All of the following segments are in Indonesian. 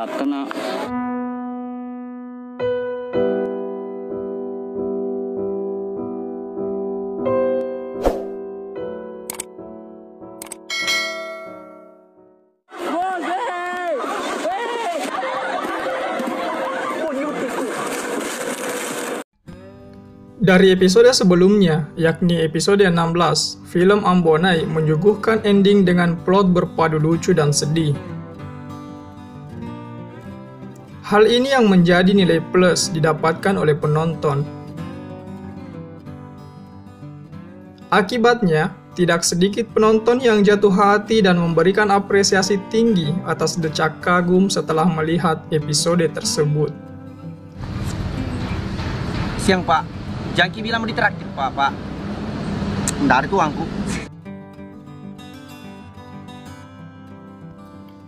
yatta na. Dari episode sebelumnya, yakni episode 16, film Ambonai menyuguhkan ending dengan plot berpadu lucu dan sedih. Hal ini yang menjadi nilai plus didapatkan oleh penonton. Akibatnya, tidak sedikit penonton yang jatuh hati dan memberikan apresiasi tinggi atas decak kagum setelah melihat episode tersebut. Siang Pak. Jangki bilang mau ditraktir Pak. Nggak ada tuh uangku.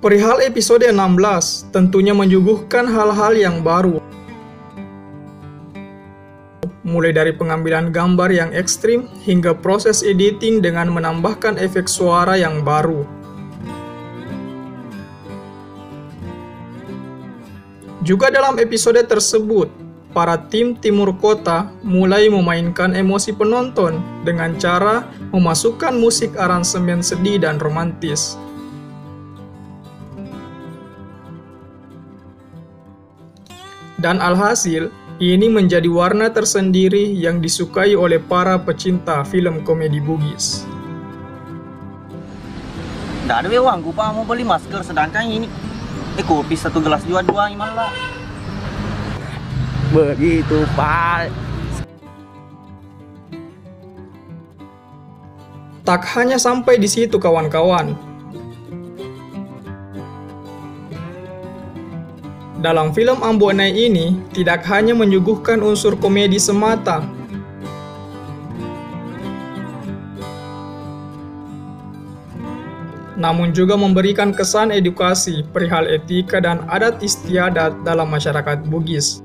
Perihal episode 16 tentunya menyuguhkan hal-hal yang baru. Mulai dari pengambilan gambar yang ekstrim hingga proses editing dengan menambahkan efek suara yang baru. Juga dalam episode tersebut, para tim Timur Kota mulai memainkan emosi penonton dengan cara memasukkan musik aransemen sedih dan romantis. Dan alhasil, ini menjadi warna tersendiri yang disukai oleh para pecinta film komedi Bugis. Nggak ada uangku Pak, mau beli masker, sedangkan ini kopi 1 gelas juga 2 gimana lah. Begitu Pak. Tak hanya sampai di situ kawan-kawan. Dalam film Ambonai ini tidak hanya menyuguhkan unsur komedi semata, namun juga memberikan kesan edukasi perihal etika dan adat istiadat dalam masyarakat Bugis.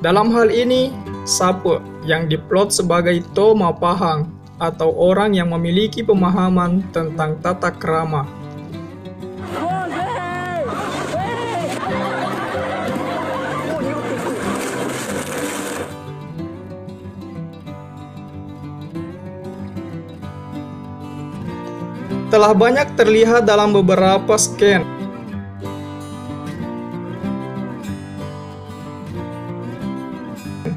Dalam hal ini, Sape yang diplot sebagai Toma Pahang atau orang yang memiliki pemahaman tentang tata krama. Telah banyak terlihat dalam beberapa scan.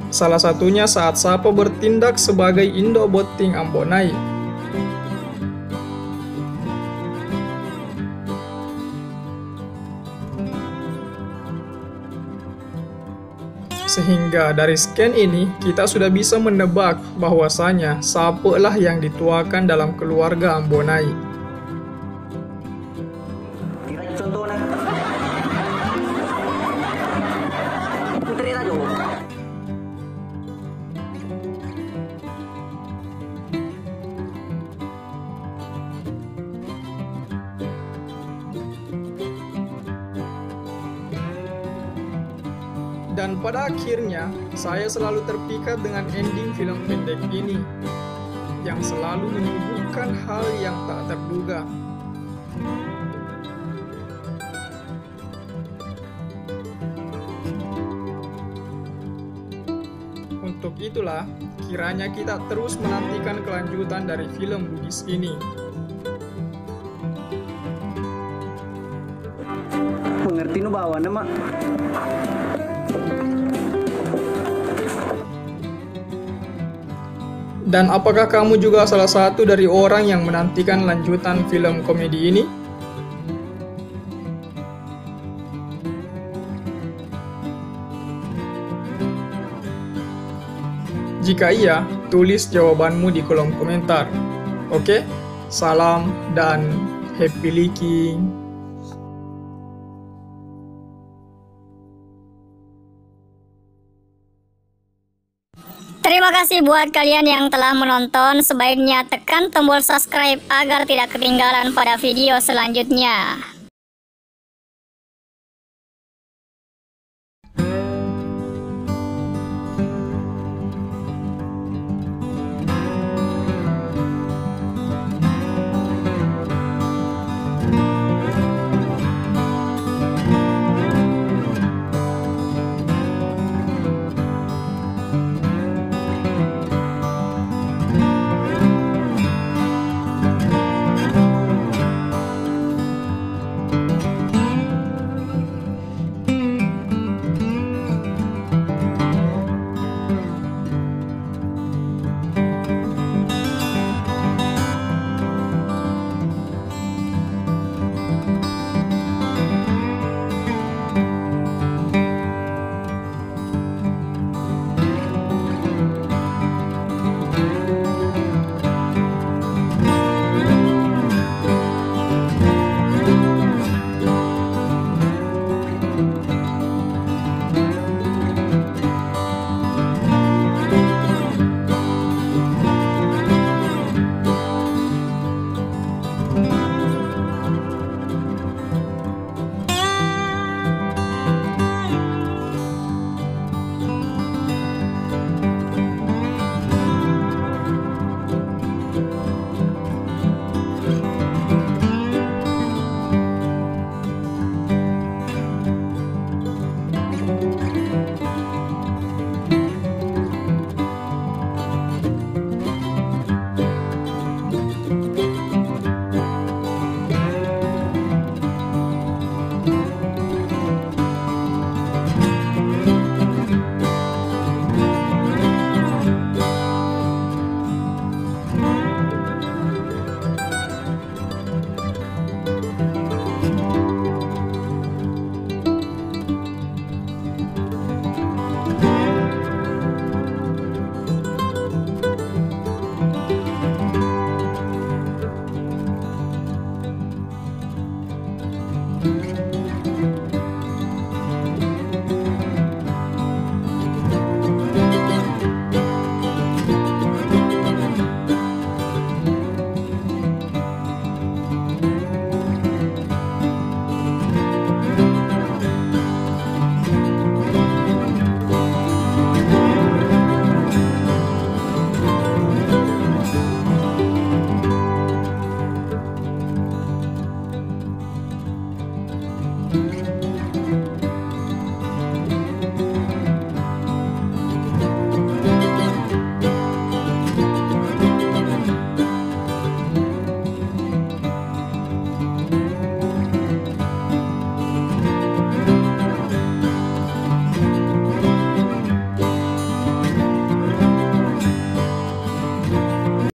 Salah satunya saat Sape bertindak sebagai Indo Boting Ambonai. Sehingga dari scan ini kita sudah bisa menebak bahwasanya Sape lah yang dituakan dalam keluarga Ambonai. Dan pada akhirnya, saya selalu terpikat dengan ending film pendek ini, yang selalu menyuguhkan hal yang tak terduga. Untuk itulah, kiranya kita terus menantikan kelanjutan dari film Bugis ini. Mengerti nu bawa nama? Dan apakah kamu juga salah satu dari orang yang menantikan lanjutan film komedi ini? Jika iya, tulis jawabanmu di kolom komentar. Oke? Salam dan happy leaking. Terima kasih buat kalian yang telah menonton. Sebaiknya tekan tombol subscribe agar tidak ketinggalan pada video selanjutnya.